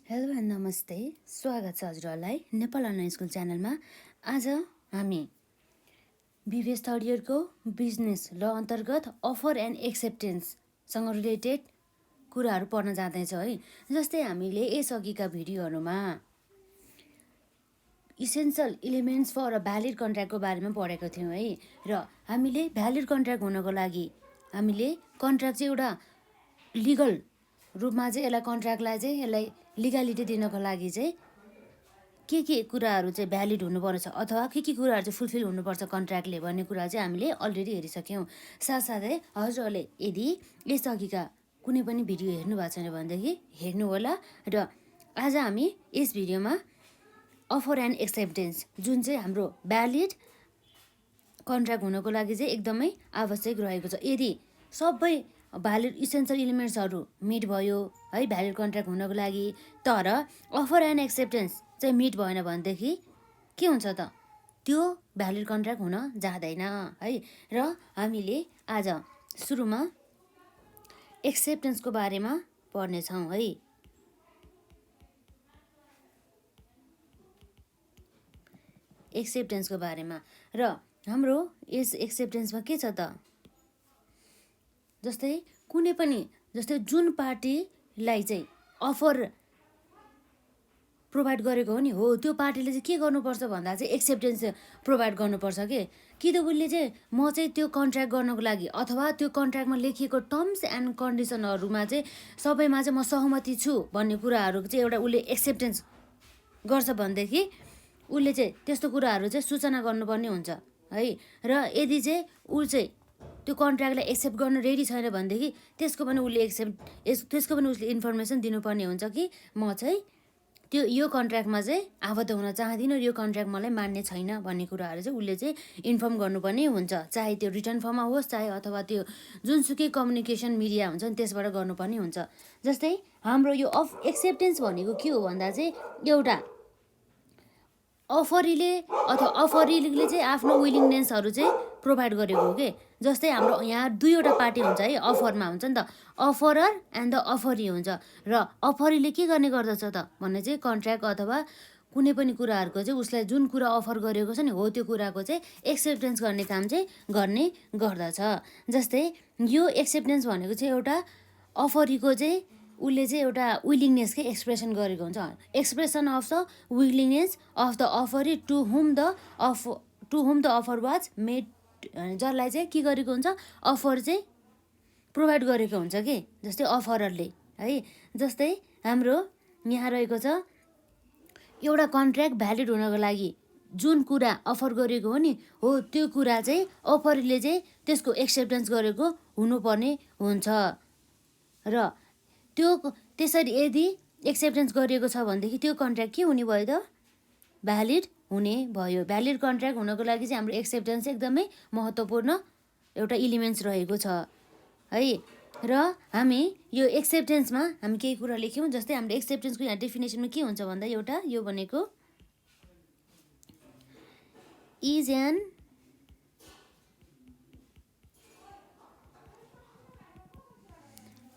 Hello and नमस्ते, स्वागत छ हजुरहरूलाई नेपाल अनलाइन स्कुल च्यानलमा। आज हामी बिबिएस थर्ड इयरको बिजनेस ल अन्तर्गत अफर एन्ड एक्सेप्टेन्ससँग रिलेटेड कुराहरू पढ्न जाँदैछौँ है। जस्तै हामीले यसअघिका भिडियोहरूमा essential elements for a valid कन्ट्र्याक्टको बारेमा पढेको थियौँ है। र हामीले भ्यालिड कन्ट्र्याक्ट हुनको लागि हामीले कन्ट्र्याक्ट चाहिँ एउटा लिगल रूपमा चाहिँ यसलाई कन्ट्र्याक्टलाई चाहिँ यसलाई लिगालिटी दिनको लागि चाहिँ के कुराहरू चाहिँ भ्यालिड हुनुपर्छ अथवा के कुराहरू चाहिँ फुलफिल हुनुपर्छ कन्ट्र्याक्टले भन्ने कुरा चाहिँ हामीले अलरेडी हेरिसक्यौँ। साथसाथै हजुरहरूले यदि यसअघिका कुनै पनि भिडियो हेर्नु भएको छैन भनेदेखि हेर्नु होला। र आज हामी यस भिडियोमा अफर एन्ड एक्सेप्टेन्स जुन चाहिँ हाम्रो भ्यालिड कन्ट्र्याक्ट हुनको लागि चाहिँ एकदमै आवश्यक रहेको छ। यदि सबै भ्यालिड इसेन्सियल इलिमेन्ट्सहरू मिट भयो है भ्यालिड कन्ट्र्याक्ट हुनको लागि, तर अफर एन्ड एक्सेप्टेन्स चाहिँ मिट भएन भनेदेखि के हुन्छ त? त्यो भ्यालिड कन्ट्र्याक्ट हुन जाँदैन है। र हामीले आज सुरुमा एक्सेप्टेन्सको बारेमा पढ्नेछौँ है। एक्सेप्टेन्सको बारेमा र हाम्रो यस एक्सेप्टेन्समा के छ त? जस्तै कुनै पनि जुन पार्टीलाई चाहिँ अफर प्रोभाइड गरेको हो नि हो त्यो पार्टीले चाहिँ के गर्नुपर्छ भन्दा चाहिँ एक्सेप्टेन्स प्रोभाइड गर्नुपर्छ कि त उसले चाहिँ म चाहिँ त्यो कन्ट्र्याक्ट गर्नको लागि अथवा त्यो कन्ट्र्याक्टमा लेखिएको टर्म्स एन्ड कन्डिसनहरूमा चाहिँ सबैमा चाहिँ म सहमति छु भन्ने कुराहरू चाहिँ एउटा उसले एक्सेप्टेन्स गर्छ भनेदेखि उसले चाहिँ त्यस्तो कुराहरू चाहिँ सूचना गर्नुपर्ने हुन्छ है। र यदि चाहिँ ऊ चाहिँ त्यो कन्ट्र्याक्टलाई एक्सेप्ट गर्न रेडी छैन भनेदेखि त्यसको पनि उसले इन्फर्मेसन दिनुपर्ने हुन्छ कि म चाहिँ त्यो यो कन्ट्र्याक्टमा चाहिँ आबद्ध हुन चाहदिनँ, यो कन्ट्र्याक्ट मलाई मान्ने छैन भन्ने कुराहरू चाहिँ उसले चाहिँ इन्फर्म गर्नुपर्ने हुन्छ। चाहे त्यो रिटर्न फर्ममा होस् चाहे अथवा त्यो जुनसुकै कम्युनिकेसन मिडिया हुन्छ नि त्यसबाट गर्नुपर्ने हुन्छ। जस्तै हाम्रो यो एक्सेप्टेन्स भनेको के हो भन्दा चाहिँ एउटा अफरीले चाहिँ आफ्नो विलिङनेसहरू चाहिँ प्रोभाइड गरेको हो कि। जस्तै हाम्रो यहाँ दुईवटा पार्टी हुन्छ है, अफरमा हुन्छ नि त, अफरर एन्ड द अफरी हुन्छ। र अफरीले के गर्ने गर्दछ त भन्ने चाहिँ कन्ट्र्याक्ट अथवा कुनै पनि कुराहरूको चाहिँ उसलाई जुन कुरा अफर गरेको छ नि हो त्यो कुराको चाहिँ एक्सेप्टेन्स गर्ने काम चाहिँ गर्ने गर्दछ। जस्तै यो एक्सेप्टेन्स भनेको चाहिँ एउटा अफरीको चाहिँ उसले चाहिँ एउटा विलिङनेसकै एक्सप्रेसन गरेको हुन्छ। Expression of the willingness of the offeree to whom the offer was made, जसलाई चाहिँ के गरेको हुन्छ अफर चाहिँ प्रोभाइड गरेको हुन्छ कि। जस्तै अफररले है। जस्तै हाम्रो यहाँ रहेको छ एउटा कन्ट्र्याक्ट भ्यालिड हुनको लागि जुन कुरा अफर गरेको हो नि हो त्यो कुरा चाहिँ अफरले चाहिँ त्यसको एक्सेप्टेन्स गरेको हुनुपर्ने हुन्छ। र त्यो त्यसरी यदि एक्सेप्टेन्स गरिएको छ भनेदेखि त्यो कन्ट्र्याक्ट के हुने भयो त? भ्यालिड हुने भयो। भ्यालिड कन्ट्र्याक्ट हुनको लागि चाहिँ हाम्रो एक्सेप्टेन्स एकदमै महत्त्वपूर्ण एउटा इलिमेन्ट्स रहेको छ है। र हामी यो एक्सेप्टेन्समा हामी केही कुरा लेख्यौँ। जस्तै हाम्रो एक्सेप्टेन्सको यहाँ डेफिनेसनमा के हुन्छ भन्दा एउटा यो भनेको is an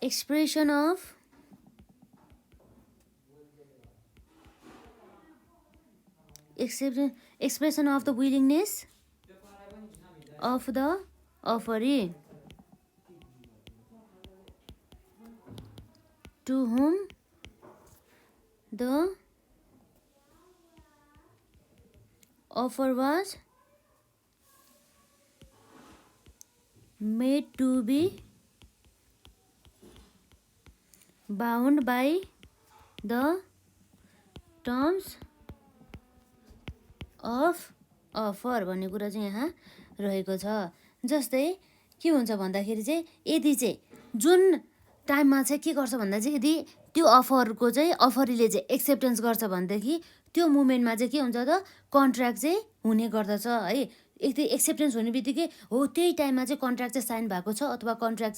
expression of the willingness of the offeree to whom the offer was made to be bound by the terms of offer भन्ने कुरा चाहिँ यहाँ रहेको छ। जस्तै के हुन्छ भन्दाखेरि चाहिँ यदि चाहिँ जुन टाइममा चाहिँ के गर्छ भन्दा चाहिँ यदि त्यो अफरको चाहिँ अफरीले चाहिँ एक्सेप्टेन्स गर्छ भनेदेखि त्यो मुमेन्टमा चाहिँ के हुन्छ त कन्ट्र्याक्ट चाहिँ हुने गर्दछ है। यदि एक्सेप्टेन्स हुने बित्तिकै हो त्यही टाइममा चाहिँ कन्ट्र्याक्ट चाहिँ साइन भएको छ अथवा कन्ट्र्याक्ट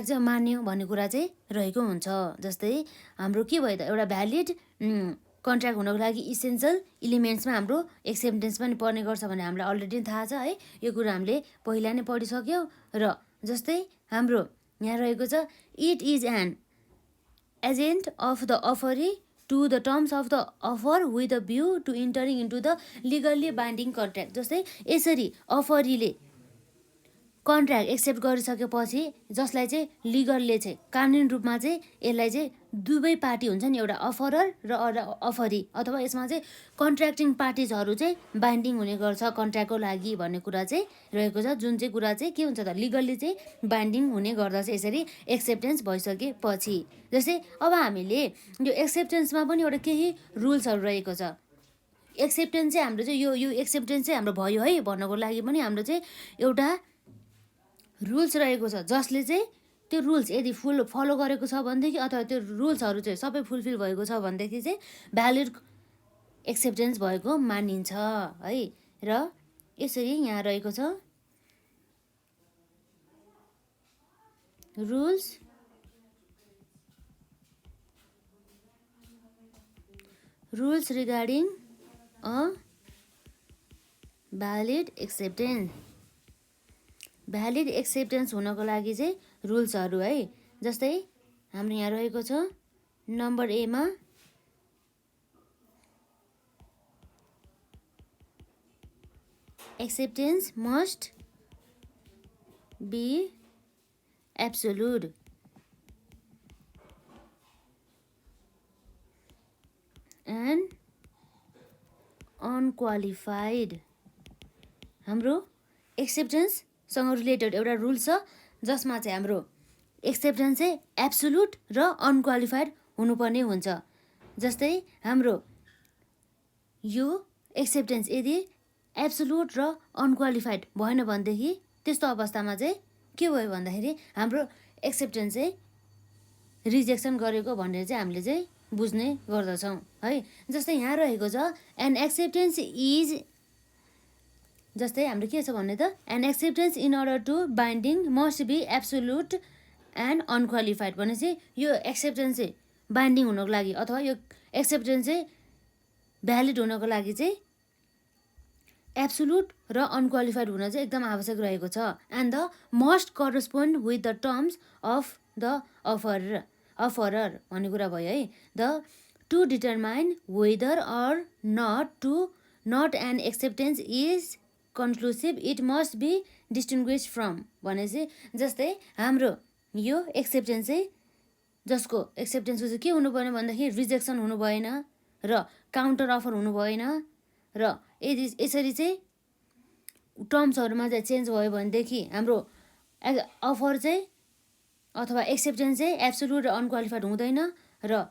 चाहिँ मान्यो भन्ने कुरा चाहिँ रहेको हुन्छ। जस्तै हाम्रो के भयो त एउटा भ्यालिड कन्ट्र्याक्ट हुनको लागि इसेन्सियल इलिमेन्ट्समा हाम्रो एक्सेप्टेन्स पनि पर्ने गर्छ भने हामीलाई अलरेडी थाहा छ है। यो कुरा हामीले पहिला नै पढिसक्यौँ। र जस्तै हाम्रो यहाँ रहेको छ it is an agent of the offeree to the terms of the offer with a view to entering into the legally binding contract. जस्तै यसरी अफरीले कन्ट्र्याक्ट एक्सेप्ट गरिसकेपछि जसलाई चाहिँ लिगलले चाहिँ कानुनी रूपमा चाहिँ यसलाई चाहिँ दुवै पार्टी हुन्छ नि, एउटा अफरर र एउटा अफरी, अथवा यसमा चाहिँ कन्ट्र्याक्टिङ पार्टिजहरू चाहिँ बाइन्डिङ हुने गर्छ कन्ट्र्याक्टको लागि भन्ने कुरा चाहिँ रहेको छ, जुन चाहिँ कुरा चाहिँ के हुन्छ त लिगल्ली चाहिँ बाइन्डिङ हुने गर्दछ यसरी एक्सेप्टेन्स भइसकेपछि। जस्तै अब हामीले यो एक्सेप्टेन्समा पनि एउटा केही रुल्सहरू रहेको छ। एक्सेप्टेन्स चाहिँ हाम्रो चाहिँ यो एक्सेप्टेन्स चाहिँ हाम्रो भयो है भन्नको लागि पनि हाम्रो चाहिँ एउटा रुल्स रहेको छ, जसले चाहिँ त्यो रुल्स यदि फलो गरेको छ भनेदेखि अथवा त्यो रुल्सहरू चाहिँ सबै फुलफिल भएको छ भनेदेखि चाहिँ भ्यालिड एक्सेप्टेन्स भएको मानिन्छ है। र यसरी यहाँ रहेको छ rules regarding a valid acceptance. Valid acceptance हुनको लागि चाहिँ रुल्सहरू है। जस्तै हाम्रो यहाँ रहेको छ नम्बर एमा acceptance must be absolute and unqualified. हाम्रो एक्सेप्टेन्ससँग रिलेटेड एउटा रुल छ जसमा चाहिँ हाम्रो एक्सेप्टेन्स चाहिँ एब्सोल्युट र अनक्वालिफाइड हुनुपर्ने हुन्छ। जस्तै हाम्रो यो एक्सेप्टेन्स यदि एब्सोल्युट र अनक्वालिफाइड भएन भनेदेखि त्यस्तो अवस्थामा चाहिँ के भयो भन्दाखेरि हाम्रो एक्सेप्टेन्स चाहिँ रिजेक्सन गरेको भनेर चाहिँ हामीले चाहिँ बुझ्ने गर्दछौँ है। जस्तै यहाँ रहेको छ एन एक्सेप्टेन्स इज, जस्तै हाम्रो के छ भन्ने त an acceptance in order to binding must be absolute and unqualified भनेपछि यो एक्सेप्टेन्स चाहिँ बाइन्डिङ हुनको लागि अथवा यो एक्सेप्टेन्स चाहिँ भ्यालिड हुनको लागि चाहिँ एब्सोल्युट र अनक्वालिफाइड हुन चाहिँ एकदम आवश्यक रहेको छ। And the must correspond with the terms of the offeror भन्ने कुरा भयो है। The to determine whether or not an acceptance is conclusive it must be distinguished from भनेपछि जस्तै हाम्रो यो एक्सेप्टेन्स चाहिँ जसको एक्सेप्टेन्सको चाहिँ के हुनु भएन भन्दाखेरि रिजेक्सन हुनु भएन र काउन्टर अफर हुनु भएन र यदि यसरी चाहिँ टर्म्सहरूमा चाहिँ चेन्ज भयो भनेदेखि हाम्रो अफर चाहिँ अथवा एक्सेप्टेन्स चाहिँ एब्सोल्युट र अनक्वालिफाइड हुँदैन र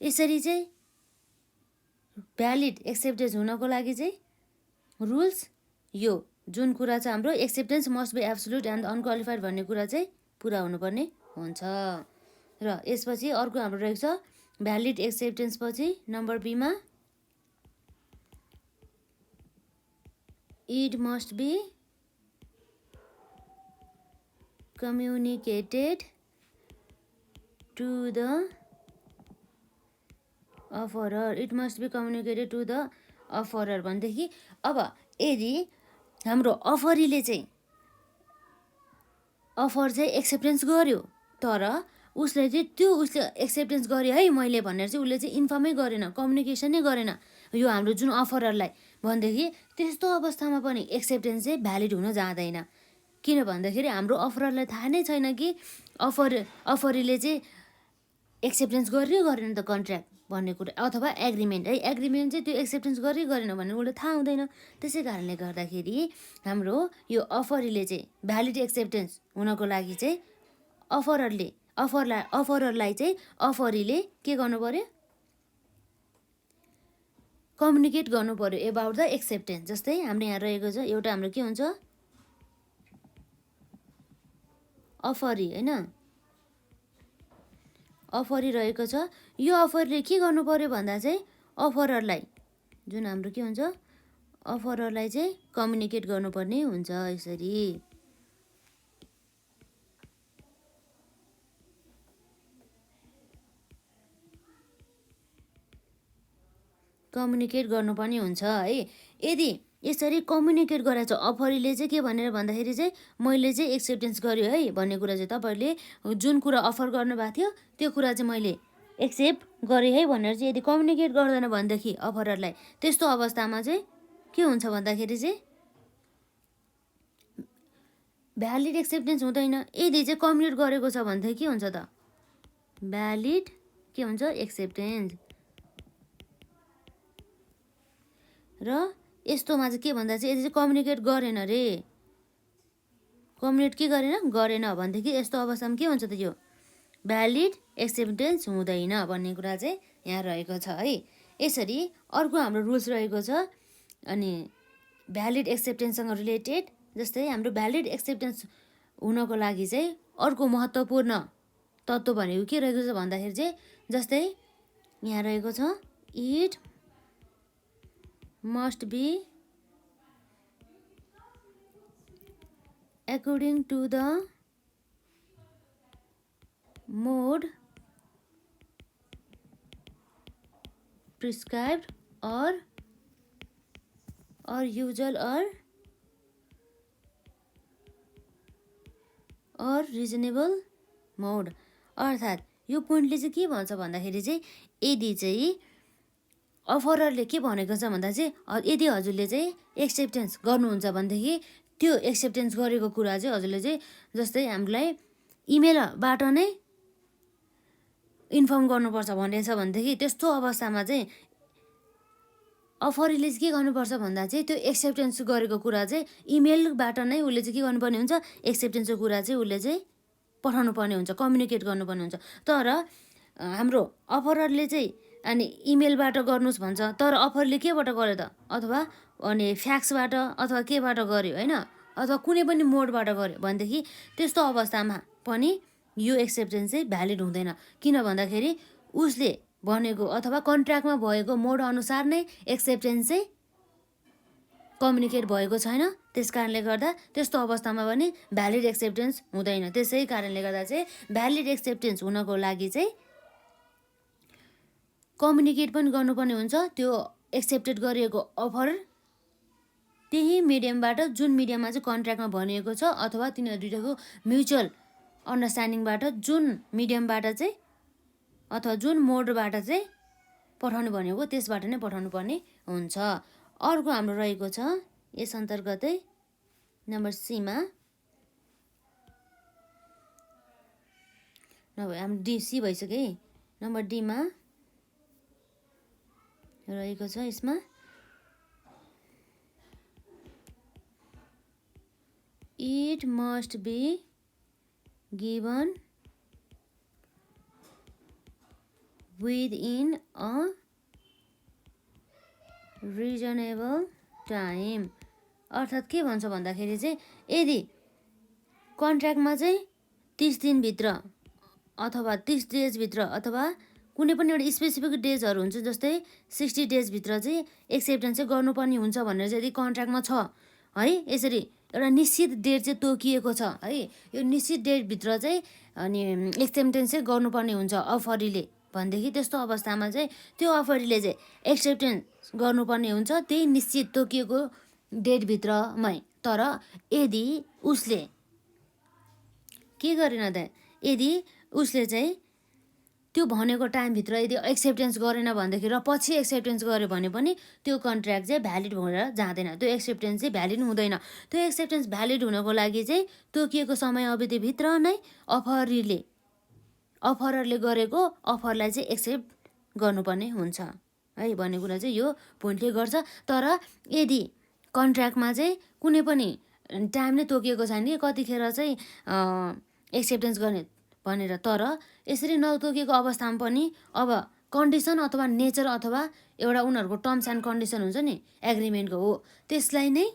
यसरी चाहिँ भ्यालिड एक्सेप्टेन्स हुनको लागि चाहिँ रुल्स यो जुन कुरा छ हाम्रो acceptance must be absolute and unqualified भन्ने कुरा चाहिँ पुरा हुनुपर्ने हुन्छ। र यसपछि अर्को हाम्रो रहेको छ भ्यालिड एक्सेप्टेन्स पछि नम्बर बीमा it must be communicated to the offeror. It must be communicated to the offeror भनेदेखि अब यदि हाम्रो अफरीले चाहिँ अफर चाहिँ एक्सेप्टेन्स गर्यो तर उसले चाहिँ त्यो उसले एक्सेप्टेन्स गर्यो है मैले भनेर चाहिँ उसले चाहिँ इन्फर्मै गरेन, कम्युनिकेसनै गरेन यो हाम्रो जुन अफररलाई भनेदेखि त्यस्तो अवस्थामा पनि एक्सेप्टेन्स चाहिँ भ्यालिड हुन जाँदैन। किन भन्दाखेरि हाम्रो अफररलाई थाहा नै छैन कि अफरीले चाहिँ एक्सेप्टेन्स गर्यो गरेन त कन्ट्र्याक्ट भन्ने कुरा अथवा एग्रिमेन्ट है। एग्रिमेन्ट चाहिँ त्यो एक्सेप्टेन्स गर्यो गरेन भन्ने उसले थाहा हुँदैन। त्यसै कारणले गर्दाखेरि हाम्रो यो अफरीले चाहिँ भ्यालिड एक्सेप्टेन्स हुनको लागि चाहिँ अफररलाई चाहिँ अफरीले के गर्नु पर्यो कम्युनिकेट गर्नु पर्यो एबाउट द एक्सेप्टेन्स। जस्तै हाम्रो यहाँ रहेको छ एउटा हाम्रो के हुन्छ अफरी होइन, अफरी रहेको छ। यो अफरले के गर्नु पर्यो भन्दा चाहिँ अफररलाई जुन हाम्रो के हुन्छ अफररलाई चाहिँ कम्युनिकेट गर्नुपर्ने हुन्छ। यसरी कम्युनिकेट गर्नुपर्ने हुन्छ है। यदि यसरी कम्युनिकेट गराएको छ अफरीले चाहिँ के भनेर भन्दाखेरि चाहिँ मैले चाहिँ एक्सेप्टेन्स गर्यो है भन्ने कुरा चाहिँ तपाईँहरूले जुन कुरा अफर गर्नुभएको थियो त्यो कुरा चाहिँ मैले एक्सेप्ट गरे है भनेर चाहिँ यदि कम्युनिकेट गर्दैन भनेदेखि अफररलाई त्यस्तो अवस्थामा चाहिँ के हुन्छ भन्दाखेरि चाहिँ भ्यालिड एक्सेप्टेन्स हुँदैन। यदि चाहिँ कम्युनिकेट गरेको छ भनेदेखि के हुन्छ त भ्यालिड के हुन्छ एक्सेप्टेन्स। र यस्तोमा चाहिँ के भन्दा चाहिँ यदि चाहिँ कम्युनिकेट गरेन रे कम्युनिकेट के गरेन भनेदेखि यस्तो अवस्थामा के हुन्छ त यो भ्यालिड एक्सेप्टेन्स हुँदैन भन्ने कुरा चाहिँ यहाँ रहेको छ है। यसरी अर्को हाम्रो रुल्स रहेको छ अनि भ्यालिड एक्सेप्टेन्ससँग रिलेटेड जस्तै हाम्रो भ्यालिड एक्सेप्टेन्स हुनको लागि चाहिँ अर्को महत्त्वपूर्ण तत्त्व भनेको के रहेको छ भन्दाखेरि चाहिँ जस्तै यहाँ रहेको छ it must be according to the mode prescribed or usual or reasonable mode। अर्थात् यो पोइन्टले चाहिँ के भन्छ भन्दाखेरि चाहिँ यदि चाहिँ अफररले के भनेको छ भन्दा चाहिँ यदि हजुरले चाहिँ एक्सेप्टेन्स गर्नुहुन्छ भनेदेखि त्यो एक्सेप्टेन्स गरेको कुरा चाहिँ हजुरले चाहिँ जस्तै हामीलाई इमेलबाट नै इन्फर्म गर्नुपर्छ भनेछ भनेदेखि त्यस्तो अवस्थामा चाहिँ अफररले चाहिँ के गर्नुपर्छ भन्दा चाहिँ त्यो एक्सेप्टेन्स गरेको कुरा चाहिँ इमेलबाट नै उसले चाहिँ के गर्नुपर्ने हुन्छ एक्सेप्टेन्सको कुरा चाहिँ उसले चाहिँ पठाउनु पर्ने हुन्छ कम्युनिकेट गर्नुपर्ने हुन्छ। तर हाम्रो अफररले चाहिँ अनि इमेलबाट गर्नुहोस् भन्छ तर अफरले केबाट गर्यो त अथवा अनि फ्याक्सबाट अथवा केबाट गर्यो होइन अथवा कुनै पनि मोडबाट गर्यो भनेदेखि त्यस्तो अवस्थामा पनि यो एक्सेप्टेन्स चाहिँ भ्यालिड हुँदैन। किन भन्दाखेरि उसले भनेको अथवा कन्ट्र्याक्टमा भएको मोड अनुसार नै एक्सेप्टेन्स चाहिँ कम्युनिकेट भएको छैन। त्यस कारणले गर्दा त्यस्तो अवस्थामा पनि भ्यालिड एक्सेप्टेन्स हुँदैन। त्यसै कारणले गर्दा चाहिँ भ्यालिड एक्सेप्टेन्स हुनको लागि चाहिँ कम्युनिकेट पनि गर्नुपर्ने हुन्छ त्यो एक्सेप्टेड गरिएको अफर त्यही मिडियमबाट जुन मिडियममा चाहिँ कन्ट्र्याक्टमा भनिएको छ अथवा तिनीहरू दुईटाको म्युचुअल अन्डरस्ट्यान्डिङबाट जुन मिडियमबाट चाहिँ अथवा जुन मोडबाट चाहिँ पठाउनु भनेको त्यसबाट नै पठाउनु पर्ने हुन्छ। अर्को हाम्रो रहेको छ यस अन्तर्गतै नम्बर सीमा नभए हाम्रो डी सी भइसक्यो है। नम्बर डीमा रहेको छ यसमा it must be given within a reasonable time। अर्थात् के भन्छ भन्दाखेरि चाहिँ यदि कन्ट्र्याक्टमा चाहिँ 30 दिनभित्र अथवा 30 डेजभित्र अथवा कुनै पनि एउटा स्पेसिफिक डेजहरू हुन्छ जस्तै 60 डेजभित्र चाहिँ एक्सेप्टेन्स चाहिँ गर्नुपर्ने हुन्छ भनेर चाहिँ यदि कन्ट्र्याक्टमा छ है यसरी एउटा निश्चित डेट चाहिँ तोकिएको छ है यो निश्चित डेटभित्र चाहिँ अनि एक्सेप्टेन्स चाहिँ गर्नुपर्ने हुन्छ अफरीले भनेदेखि त्यस्तो अवस्थामा चाहिँ त्यो अफरीले चाहिँ एक्सेप्टेन्स गर्नुपर्ने हुन्छ त्यही निश्चित तोकिएको डेटभित्रमै। तर यदि उसले के गरेन त यदि उसले चाहिँ त्यो भनेको टाइमभित्र यदि एक्सेप्टेन्स गरेन भनेदेखि र पछि एक्सेप्टेन्स गर्यो भने पनि त्यो कन्ट्र्याक्ट चाहिँ भ्यालिड भएर जाँदैन। त्यो एक्सेप्टेन्स चाहिँ भ्यालिड हुँदैन। त्यो एक्सेप्टेन्स भ्यालिड हुनको लागि चाहिँ तोकिएको समय अवधिभित्र नै अफररले गरेको अफरलाई चाहिँ एक्सेप्ट गर्नुपर्ने हुन्छ है भन्ने कुरा चाहिँ यो पोइन्टले गर्छ। तर यदि कन्ट्र्याक्टमा चाहिँ कुनै पनि टाइम नै तोकिएको छैन कि कतिखेर चाहिँ एक्सेप्टेन्स गर्ने भनेर तर यसरी नतोकिएको अवस्थामा पनि अब कन्डिसन अथवा नेचर अथवा एउटा उनीहरूको टर्म्स एन्ड कन्डिसन हुन्छ नि एग्रिमेन्टको हो त्यसलाई नै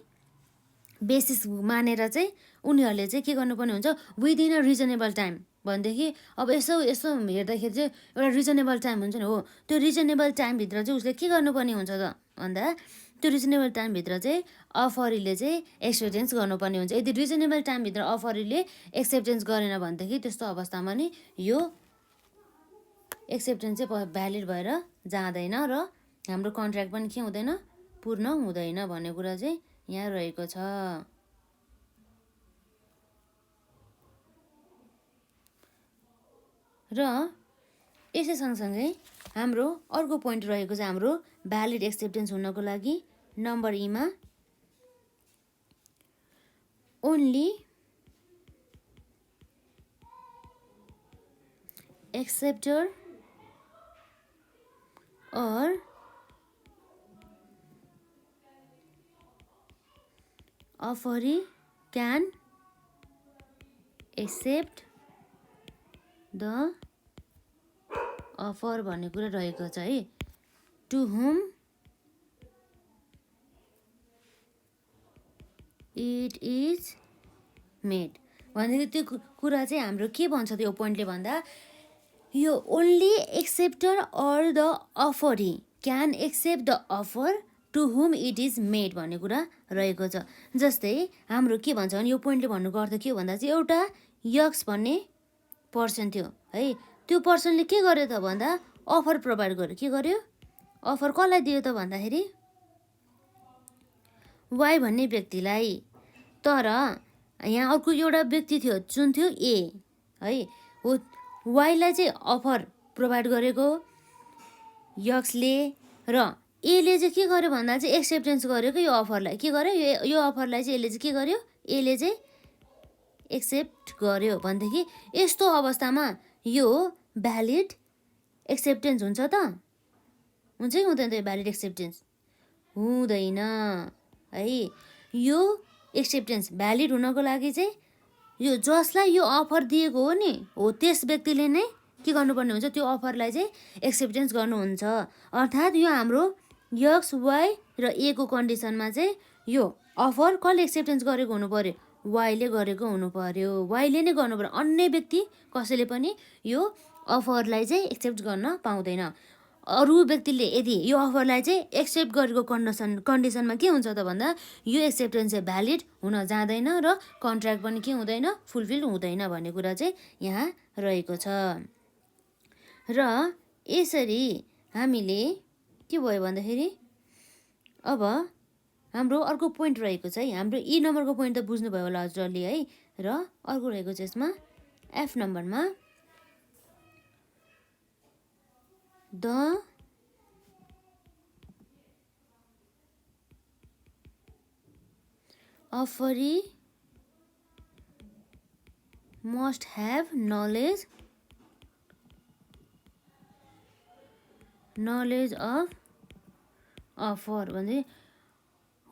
बेसिस मानेर चाहिँ उनीहरूले चाहिँ के गर्नुपर्ने हुन्छ विदिन अ रिजनेबल टाइम भनेदेखि अब यसो हेर्दाखेरि चाहिँ एउटा रिजनेबल टाइम हुन्छ नि हो त्यो रिजनेबल टाइमभित्र चाहिँ उसले के गर्नुपर्ने हुन्छ त भन्दा त्यो रिजनेबल टाइमभित्र चाहिँ अफरीले चाहिँ एक्सेप्टेन्स गर्नुपर्ने हुन्छ। यदि रिजनेबल टाइमभित्र अफरीले एक्सेप्टेन्स गरेन भनेदेखि त्यस्तो अवस्थामा नि यो एक्सेप्टेन्स चाहिँ भ्यालिड भएर जाँदैन र हाम्रो कन्ट्र्याक्ट पनि के हुँदैन पूर्ण हुँदैन भन्ने कुरा चाहिँ यहाँ रहेको छ। र यसै सँगसँगै हाम्रो अर्को पोइन्ट रहेको छ हाम्रो भ्यालिड एक्सेप्टेन्स हुनको लागि नम्बर ईमा only acceptor or offeree can accept the offer भन्ने कुरा रहेको छ है to whom it is made भनेको त्यो कुरा चाहिँ हाम्रो के भन्छ त्यो पोइन्टले भन्दा यो only acceptor or the offeree can accept the offer to whom it is made भन्ने कुरा रहेको छ जस्तै हाम्रो के भन्छ भने यो पोइन्टले भन्नुको अर्थ के हो भन्दा चाहिँ एउटा यक्स भन्ने पर्सन थियो है त्यो पर्सनले के गर्यो त भन्दा अफर प्रोभाइड गर्यो के गर्यो अफर कसलाई दियो त भन्दाखेरि वाइ भन्ने व्यक्तिलाई तर यहाँ अर्को एउटा व्यक्ति थियो जुन थियो ए है हो वाइलाई चाहिँ अफर प्रोभाइड गरेको यक्सले र एले चाहिँ के गर्यो भन्दा चाहिँ एक्सेप्टेन्स गरेको यो अफरलाई के गर्यो यो अफरलाई चाहिँ यसले चाहिँ के गर्यो एले चाहिँ एक्सेप्ट गर्यो भनेदेखि यस्तो अवस्थामा यो भ्यालिड एक्सेप्टेन्स हुन्छ त हुन्छ कि हुँदैन त भ्यालिड एक्सेप्टेन्स हुँदैन है यो एक्सेप्टेन्स भ्यालिड हुनको लागि चाहिँ यो जसलाई यो अफर दिएको हो नि हो त्यस व्यक्तिले नै के गर्नुपर्ने हुन्छ त्यो अफरलाई चाहिँ एक्सेप्टेन्स गर्नुहुन्छ अर्थात् यो हाम्रो यक्स वाइ र ए को कन्डिसनमा चाहिँ यो अफर कसले एक्सेप्टेन्स गरेको हुनु पर्यो वाइले गरेको हुनु पर्यो वाइले नै गर्नु पर्यो अन्य व्यक्ति कसैले पनि यो अफरलाई चाहिँ एक्सेप्ट गर्न पाउँदैन अरू व्यक्तिले यदि यो अफरलाई चाहिँ एक्सेप्ट गरेको कन्डिसनमा के हुन्छ त भन्दा यो एक्सेप्टेन्स चाहिँ भ्यालिड हुन जाँदैन र कन्ट्र्याक्ट पनि के हुँदैन फुलफिल हुँदैन भन्ने कुरा चाहिँ यहाँ रहेको छ र यसरी हामीले के भयो भन्दाखेरि अब हाम्रो अर्को पोइन्ट रहेको छ है हाम्रो ई नम्बरको पोइन्ट त बुझ्नुभयो होला हजुरहरूले है र अर्को रहेको छ यसमा एफ नम्बरमा the offeree must have knowledge of offer भन्दै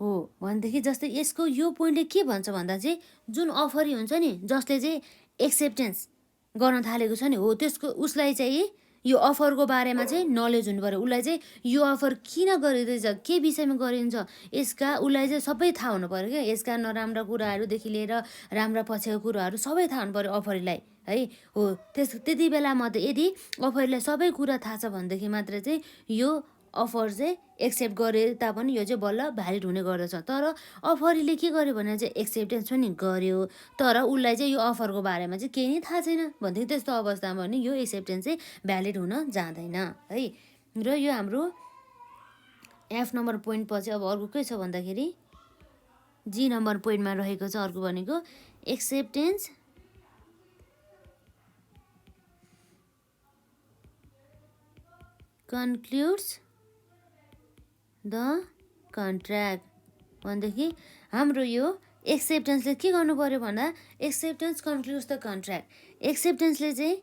हो भनेदेखि जस्तै यसको यो पोइन्टले के भन्छ भन्दा चाहिँ जुन अफरी हुन्छ नि जसले चाहिँ एक्सेप्टेन्स गर्न थालेको छ नि हो त्यसको उसलाई चाहिँ यो अफरको बारेमा चाहिँ नलेज हुनु पर्यो उसलाई चाहिँ यो अफर किन गरिँदैछ के विषयमा गरिन्छ यसका उसलाई चाहिँ सबै थाहा हुनु पर्यो क्या यसका नराम्रा कुराहरूदेखि लिएर राम्रा पछिको कुराहरू सबै थाहा हुनु पर्यो अफरीलाई है हो त्यति बेला मात्रै यदि अफरीलाई सबै कुरा थाहा छ भनेदेखि मात्र चाहिँ यो अफर चाहिँ एक्सेप्ट गरे तापनि यो चाहिँ बल्ल भ्यालिड हुने गर्दछ तर अफरीले के गर्यो भने चाहिँ एक्सेप्टेन्स पनि गर्यो तर उसलाई चाहिँ यो अफरको बारेमा चाहिँ केही नै थाहा छैन भनेदेखि त्यस्तो अवस्थामा पनि यो एक्सेप्टेन्स चाहिँ भ्यालिड हुन जाँदैन है र यो हाम्रो एफ नम्बर पोइन्ट पछि अब अर्को के छ भन्दाखेरि जी नम्बर पोइन्टमा रहेको छ अर्को भनेको एक्सेप्टेन्स कन्क्लुड्स द कन्ट्र्याक्ट भनेदेखि हाम्रो यो एक्सेप्टेन्सले के गर्नु पर्यो भन्दा एक्सेप्टेन्स कन्क्लुड्स द कन्ट्र्याक्ट एक्सेप्टेन्सले चाहिँ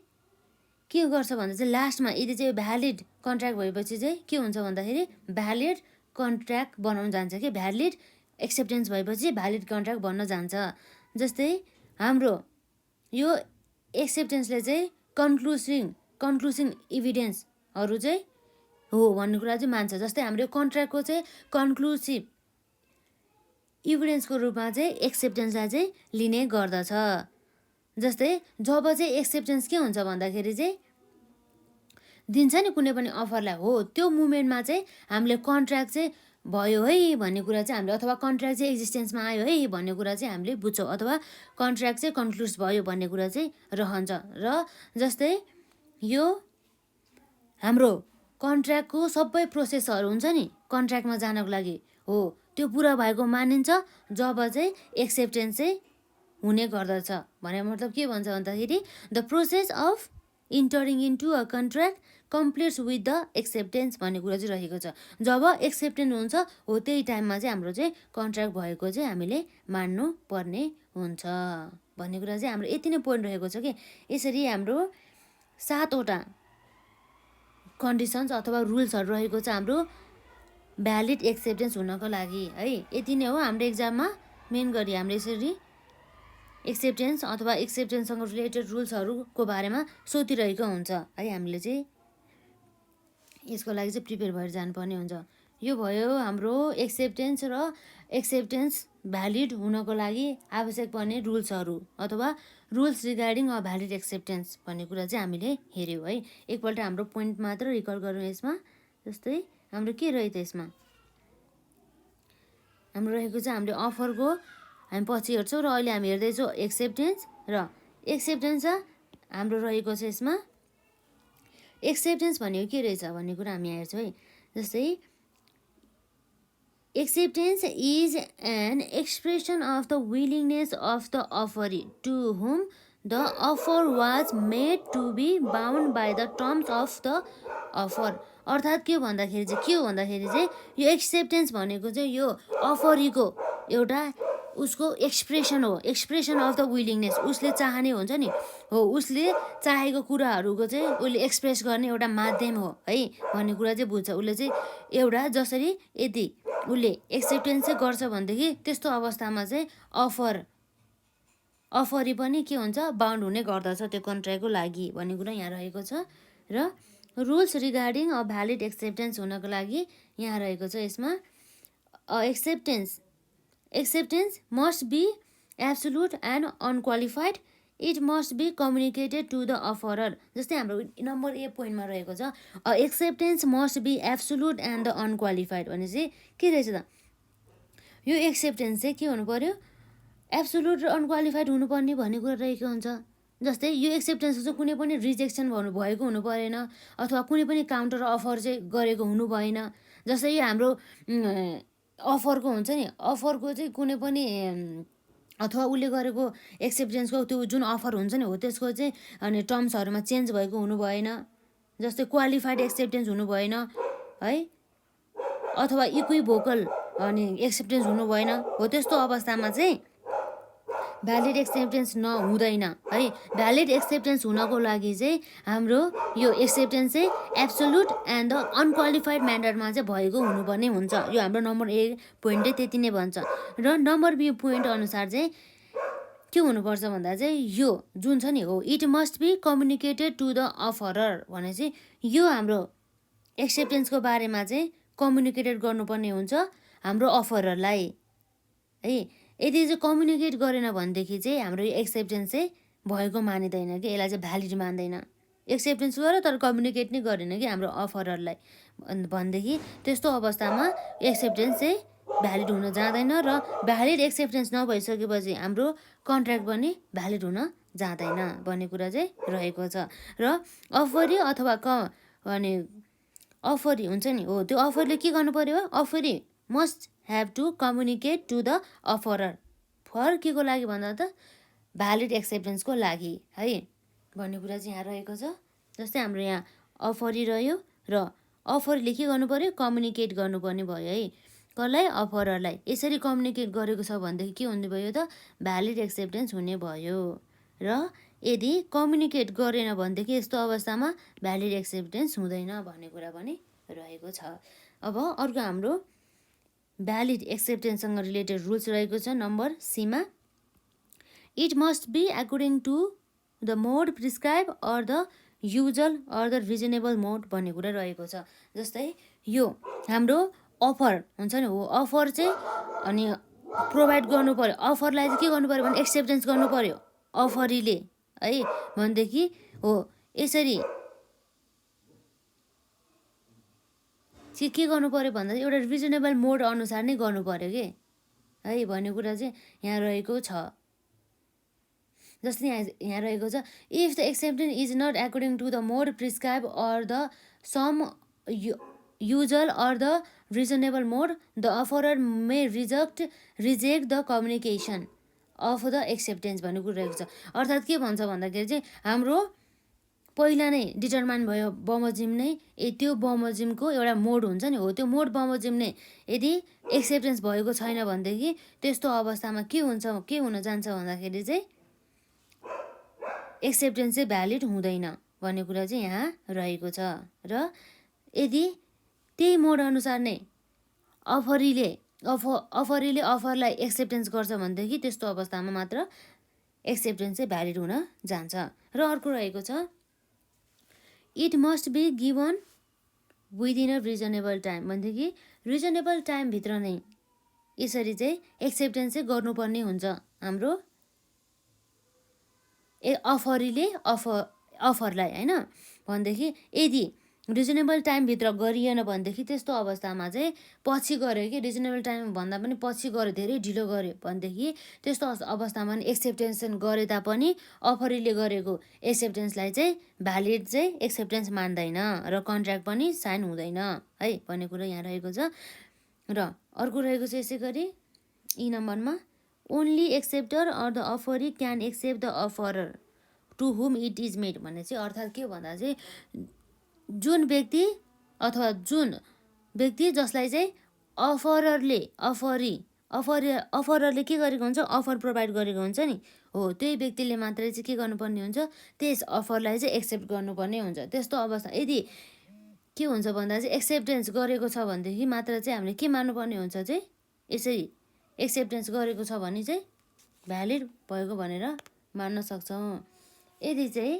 के गर्छ भन्दा चाहिँ लास्टमा यदि चाहिँ भ्यालिड कन्ट्र्याक्ट भएपछि चाहिँ के हुन्छ भन्दाखेरि भ्यालिड कन्ट्र्याक्ट बनाउन जान्छ कि भ्यालिड एक्सेप्टेन्स भएपछि भ्यालिड कन्ट्र्याक्ट बन्न जान्छ जस्तै हाम्रो यो एक्सेप्टेन्सले चाहिँ कन्क्लुसिङ इभिडेन्सहरू चाहिँ हो भन्ने कुरा चाहिँ मान्छ जस्तै हाम्रो कन्ट्र्याक्टको चाहिँ कन्क्लुसिभ इभिडेन्सको रूपमा चाहिँ एक्सेप्टेन्सलाई चाहिँ लिने गर्दछ जस्तै जब चाहिँ एक्सेप्टेन्स के हुन्छ भन्दाखेरि चाहिँ दिन्छ नि कुनै पनि अफरलाई हो त्यो मुमेन्टमा चाहिँ हामीले कन्ट्र्याक्ट चाहिँ भयो है भन्ने कुरा चाहिँ हामीले अथवा कन्ट्र्याक्ट चाहिँ एक्जिस्टेन्समा आयो है भन्ने कुरा चाहिँ हामीले बुझ्छौँ अथवा कन्ट्र्याक्ट चाहिँ कन्क्लुड भयो भन्ने कुरा चाहिँ रहन्छ र जस्तै यो हाम्रो कन्ट्र्याक्टको सबै प्रोसेसहरू हुन्छ नि कन्ट्र्याक्टमा जानको लागि हो त्यो पुरा भएको मानिन्छ जब चाहिँ एक्सेप्टेन्स चाहिँ हुने गर्दछ भने मतलब के भन्छ भन्दाखेरि the process of entering into a contract completes with the acceptance भन्ने कुरा चाहिँ रहेको छ। जब एक्सेप्टेन्स हुन्छ हो त्यही टाइममा चाहिँ हाम्रो चाहिँ कन्ट्र्याक्ट भएको चाहिँ हामीले मान्नु पर्ने हुन्छ भन्ने कुरा चाहिँ हाम्रो यति नै पोइन्ट रहेको छ कि यसरी हाम्रो 7वटा कन्डिसन्स अथवा रुल्सहरू रहेको छ हाम्रो भ्यालिड एक्सेप्टेन्स हुनको लागि है। यति नै हो हाम्रो एक्जाममा मेन गरी हाम्रो यसरी एक्सेप्टेन्स अथवा एक्सेप्टेन्ससँग रिलेटेड रुल्सहरूको बारेमा सोधिरहेको हुन्छ है। हामीले चाहिँ यसको लागि चाहिँ प्रिपेयर भएर जानुपर्ने हुन्छ। यो भयो हाम्रो एक्सेप्टेन्स र एक्सेप्टेन्स भ्यालिड हुनको लागि आवश्यक पर्ने रुल्सहरू अथवा rules regarding a valid acceptance भन्ने कुरा चाहिँ हामीले हेऱ्यौँ है। एकपल्ट हाम्रो पोइन्ट मात्र रिकल गरौँ यसमा। जस्तै हाम्रो के रह्यो त यसमा हाम्रो रहेको छ हामीले अफरको हामी पछि हेर्छौँ र अहिले हामी हेर्दैछौँ एक्सेप्टेन्स र एक्सेप्टेन्स हाम्रो रहेको छ यसमा एक्सेप्टेन्स भनेको के रहेछ भन्ने कुरा हामी हेर्छौँ है। जस्तै acceptance is an expression of the willingness of the offeree to whom the offer was made to be bound by the terms of the offer. अर्थात् के भन्दाखेरि चाहिँ यो एक्सेप्टेन्स भनेको चाहिँ यो अफरीको एउटा उसको एक्सप्रेसन हो, एक्सप्रेसन अफ द विलिङनेस। उसले चाहने हुन्छ नि हो, उसले चाहेको कुराहरूको चाहिँ उसले एक्सप्रेस गर्ने एउटा माध्यम हो है भन्ने कुरा चाहिँ बुझ्छ उसले चाहिँ। एउटा जसरी यदि उसले एक्सेप्टेन्स चाहिँ गर्छ भनेदेखि त्यस्तो अवस्थामा चाहिँ अफरी पनि के हुन्छ बाउन्ड हुने गर्दछ त्यो कन्ट्र्याक्टको लागि भन्ने कुरा यहाँ रहेको छ। र rules regarding a valid acceptance हुनको लागि यहाँ रहेको छ यसमा acceptance must be absolute and unqualified it must be communicated to the offeror. जस्तै हाम्रो नम्बर ए पोइन्टमा रहेको छ acceptance must be absolute and the unqualified भने चाहिँ के रहेछ त यो एक्सेप्टेन्स चाहिँ के हुनु पर्यो एब्सोल्युट र अनक्वालिफाइड हुनुपर्ने भन्ने कुरा रहेको हुन्छ। जस्तै यो एक्सेप्टेन्सको चाहिँ कुनै पनि रिजेक्सन भएको हुनु परेन अथवा कुनै पनि काउन्टर अफर चाहिँ गरेको हुनु भएन। जस्तै यो हाम्रो अफरको हुन्छ नि अफरको चाहिँ कुनै पनि अथवा उसले गरेको एक्सेप्टेन्सको त्यो जुन अफर हुन्छ नि हो त्यसको चाहिँ अनि टर्म्सहरूमा चेन्ज भएको हुनु भएन। जस्तै क्वालिफाइड एक्सेप्टेन्स हुनु भएन है अथवा इक्विभोकल अनि एक्सेप्टेन्स हुनु भएन हो। त्यस्तो अवस्थामा चाहिँ भ्यालिड एक्सेप्टेन्स हुँदैन है। भ्यालिड एक्सेप्टेन्स हुनको लागि चाहिँ हाम्रो यो एक्सेप्टेन्स चाहिँ एब्सोल्युट एन्ड द अनक्वालिफाइड म्यानरमा चाहिँ भएको हुनुपर्ने हुन्छ। यो हाम्रो नम्बर ए पोइन्टै त्यति नै भन्छ। र नम्बर बी पोइन्ट अनुसार चाहिँ के हुनुपर्छ भन्दा चाहिँ यो जुन छ नि हो it must be communicated to the offeror भने चाहिँ यो हाम्रो एक्सेप्टेन्सको बारेमा चाहिँ कम्युनिकेटेड गर्नुपर्ने हुन्छ हाम्रो अफररलाई है। यदि चाहिँ कम्युनिकेट गरेन भनेदेखि चाहिँ हाम्रो यो एक्सेप्टेन्स चाहिँ भएको मानिँदैन कि यसलाई चाहिँ भ्यालिड मान्दैन। एक्सेप्टेन्स गर्यो तर कम्युनिकेट नै गरेन कि हाम्रो अफररलाई भनेदेखि त्यस्तो अवस्थामा एक्सेप्टेन्स चाहिँ भ्यालिड हुन जाँदैन र भ्यालिड एक्सेप्टेन्स नभइसकेपछि हाम्रो कन्ट्र्याक्ट पनि भ्यालिड हुन जाँदैन भन्ने कुरा चाहिँ रहेको छ। र अफरी अथवा अनि अफरी हुन्छ नि हो त्यो अफरले के गर्नु पर्यो offeree must have to communicate to the offerer for के को लागि भन्दा त भ्यालिड एक्सेप्टेन्सको लागि है भन्ने कुरा चाहिँ यहाँ रहेको छ। जस्तै हाम्रो यहाँ अफरी रह्यो र अफरले के गर्नु पर्यो कम्युनिकेट गर्नुपर्ने भयो है कसलाई अफररलाई। यसरी कम्युनिकेट गरेको छ भनेदेखि के हुने भयो त भ्यालिड एक्सेप्टेन्स हुने भयो। र यदि कम्युनिकेट गरेन भनेदेखि यस्तो अवस्थामा भ्यालिड एक्सेप्टेन्स हुँदैन भन्ने कुरा पनि रहेको छ। अब अर्को हाम्रो भ्यालिड एक्सेप्टेन्ससँग रिलेटेड रुल्स रहेको छ नम्बर सीमा it must be according to the mode prescribe or the usual or the reasonable mode भन्ने कुरा रहेको छ। जस्तै यो हाम्रो अफर हुन्छ नि हो अफर चाहिँ अनि प्रोभाइड गर्नु पर्यो अफरलाई चाहिँ के गर्नु पर्यो भने एक्सेप्टेन्स गर्नु पर्यो अफरीले है भनेदेखि हो यसरी चाहिँ के गर्नु पर्यो भन्दा एउटा रिजनेबल मोड अनुसार नै गर्नु पर्यो कि है भन्ने कुरा चाहिँ यहाँ रहेको छ। जस्तै यहाँ रहेको छ if the acceptance is not according to the mode prescribe or the some usual or the reasonable mode the offeror may reject the communication of the acceptance भन्ने कुरा रहेको छ। अर्थात् के भन्छ भन्दाखेरि चाहिँ हाम्रो पहिला नै डिटरमाइन भयो बमोजिम नै, त्यो बमोजिमको एउटा मोड हुन्छ नि, हो त्यो मोड बमोजिम नै यदि एक्सेप्टेन्स भएको छैन भनेदेखि त्यस्तो अवस्थामा के हुन्छ, के हुन जान्छ भन्दाखेरि चाहिँ एक्सेप्टेन्स चाहिँ भ्यालिड हुँदैन भन्ने कुरा चाहिँ यहाँ रहेको छ। र यदि त्यही मोड अनुसार नै अफरीले अफरलाई एक्सेप्टेन्स गर्छ भनेदेखि त्यस्तो अवस्थामा मात्र एक्सेप्टेन्स चाहिँ भ्यालिड हुन जान्छ। र अर्को रहेको छ it must be given within a reasonable time भनेदेखि रिजनेबल टाइमभित्र नै यसरी चाहिँ एक्सेप्टेन्स चाहिँ गर्नुपर्ने हुन्छ हाम्रो अफरीले अफरलाई होइन भनेदेखि यदि रिजनेबल टाइमभित्र गरिएन भनेदेखि त्यस्तो अवस्थामा चाहिँ पछि गऱ्यो कि रिजनेबल टाइम भन्दा पनि पछि गऱ्यो, धेरै ढिलो गऱ्यो भनेदेखि त्यस्तो अवस्थामा एक्सेप्टेन्स गरे तापनि अफरीले गरेको एक्सेप्टेन्सलाई चाहिँ भ्यालिड चाहिँ एक्सेप्टेन्स मान्दैन र कन्ट्र्याक्ट पनि साइन हुँदैन है भन्ने कुरा यहाँ रहेको छ। र अर्को रहेको छ यसै गरी ई नम्बरमा only acceptor or the offeree can accept the offeror to whom it is made भन्ने चाहिँ अर्थात् के भन्दा चाहिँ जुन व्यक्ति अथवा जुन व्यक्ति जसलाई चाहिँ अफररले के गरेको हुन्छ, अफर प्रोभाइड गरेको हुन्छ नि, हो त्यही व्यक्तिले मात्रै चाहिँ के गर्नुपर्ने हुन्छ, त्यस अफरलाई चाहिँ एक्सेप्ट गर्नुपर्ने हुन्छ। त्यस्तो अवस्था यदि के हुन्छ भन्दा चाहिँ एक्सेप्टेन्स गरेको छ भनेदेखि मात्र चाहिँ हामीले के मान्नुपर्ने हुन्छ चाहिँ यसरी एक्सेप्टेन्स गरेको छ भने चाहिँ भ्यालिड भएको भनेर मान्न सक्छौँ। यदि चाहिँ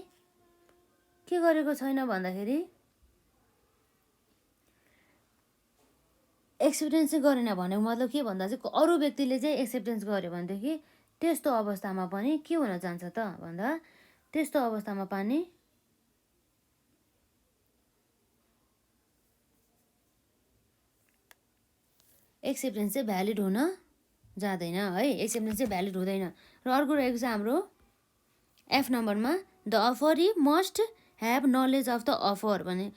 के गरेको छैन भन्दाखेरि एक्सेप्टेन्स चाहिँ गरेन भनेको मतलब के भन्दा चाहिँ अरू व्यक्तिले चाहिँ एक्सेप्टेन्स गर्यो भनेदेखि त्यस्तो अवस्थामा पनि के हुन जान्छ त भन्दा त्यस्तो अवस्थामा पनि एक्सेप्टेन्स चाहिँ भ्यालिड हुन जाँदैन है, एक्सेप्टेन्स चाहिँ भ्यालिड हुँदैन। र अर्को रहेको छ हाम्रो एफ नम्बरमा the offeree must have knowledge of the offer भने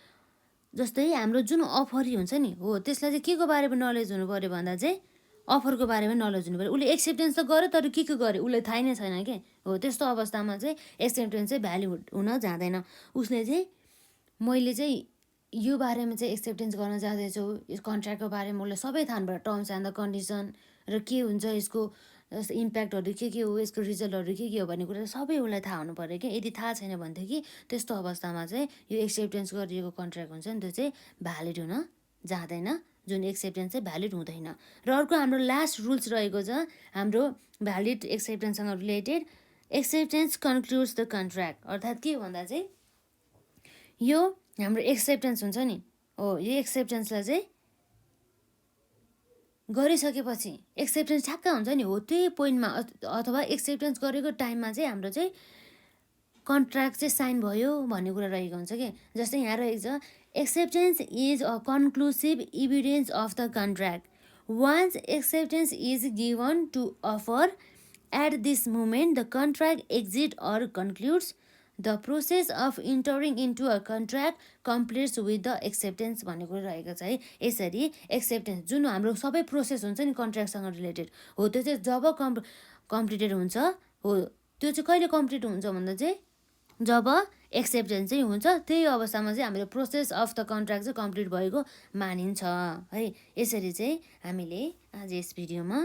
जस्तै हाम्रो जुन अफरी हुन्छ नि, हो त्यसलाई चाहिँ के को बारेमा नलेज हुनु पऱ्यो भन्दा चाहिँ अफरको बारेमा नलेज हुनु पऱ्यो। उसले एक्सेप्टेन्स त गर्यो तर के गर्यो उसलाई थाहै नै छैन के, हो त्यस्तो अवस्थामा चाहिँ एक्सेप्टेन्स चाहिँ भ्यालिड हुन जाँदैन। उसले चाहिँ मैले चाहिँ यो बारेमा चाहिँ एक्सेप्टेन्स गर्न जाँदैछु, यस कन्ट्र्याक्टको बारेमा उसलाई सबै थाहा हुनुपर्छ, टर्म्स एन्ड द कन्डिसन र के हुन्छ यसको इम्प्याक्टहरू के हो, यसको रिजल्टहरू के हो भन्ने कुरा सबै उसलाई थाहा हुनु पऱ्यो कि। यदि थाहा छैन भनेदेखि त्यस्तो अवस्थामा चाहिँ यो एक्सेप्टेन्स गरिएको कन्ट्र्याक्ट हुन्छ नि त्यो चाहिँ भ्यालिड हुन जाँदैन, जुन एक्सेप्टेन्स चाहिँ भ्यालिड हुँदैन। र अर्को हाम्रो लास्ट रुल्स रहेको छ हाम्रो भ्यालिड एक्सेप्टेन्ससँग related acceptance concludes the contract अर्थात् के भन्दा चाहिँ यो हाम्रो एक्सेप्टेन्स हुन्छ नि, हो यो एक्सेप्टेन्सलाई चाहिँ गरिसकेपछि एक्सेप्टेन्स ठ्याक्क हुन्छ नि, हो त्यही पोइन्टमा अथवा एक्सेप्टेन्स गरेको टाइममा चाहिँ हाम्रो चाहिँ कन्ट्र्याक्ट चाहिँ साइन भयो भन्ने कुरा रहेको हुन्छ कि। जस्तै यहाँ रहेको छ acceptance is a conclusive evidence of the contract once acceptance is given to offer at this moment the contract exit or concludes the process of entering into a contract completes with the acceptance भन्ने कुरा रहेको छ है। यसरी acceptance जुन हाम्रो सबै process हुन्छ नि कन्ट्र्याक्टसँग रिलेटेड, हो त्यो चाहिँ जब कम्प्लिटेड हुन्छ, हो त्यो चाहिँ कहिले कम्प्लिट हुन्छ भन्दा चाहिँ जब एक्सेप्टेन्स चाहिँ हुन्छ, त्यही अवस्थामा चाहिँ हाम्रो प्रोसेस अफ द कन्ट्र्याक्ट चाहिँ कम्प्लिट भएको मानिन्छ है। यसरी चाहिँ हामीले आज यस भिडियोमा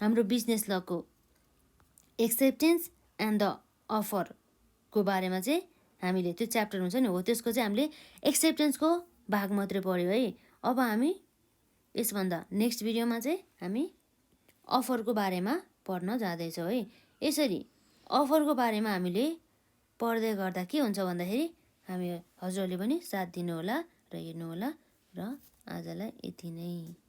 हाम्रो बिजनेस लको एक्सेप्टेन्स एन्ड द अफरको बारेमा चाहिँ हामीले त्यो च्याप्टर हुन्छ नि, हो त्यसको चाहिँ हामीले एक्सेप्टेन्सको भाग मात्रै पढ्यो है। अब हामी यसभन्दा नेक्स्ट भिडियोमा चाहिँ हामी अफरको बारेमा पढ्न जाँदैछौँ है। यसरी अफरको बारेमा हामीले पढ्दै गर्दा के हुन्छ भन्दाखेरि हामी हजुरहरूले पनि साथ दिनुहोला र हेर्नुहोला र आजलाई यति नै।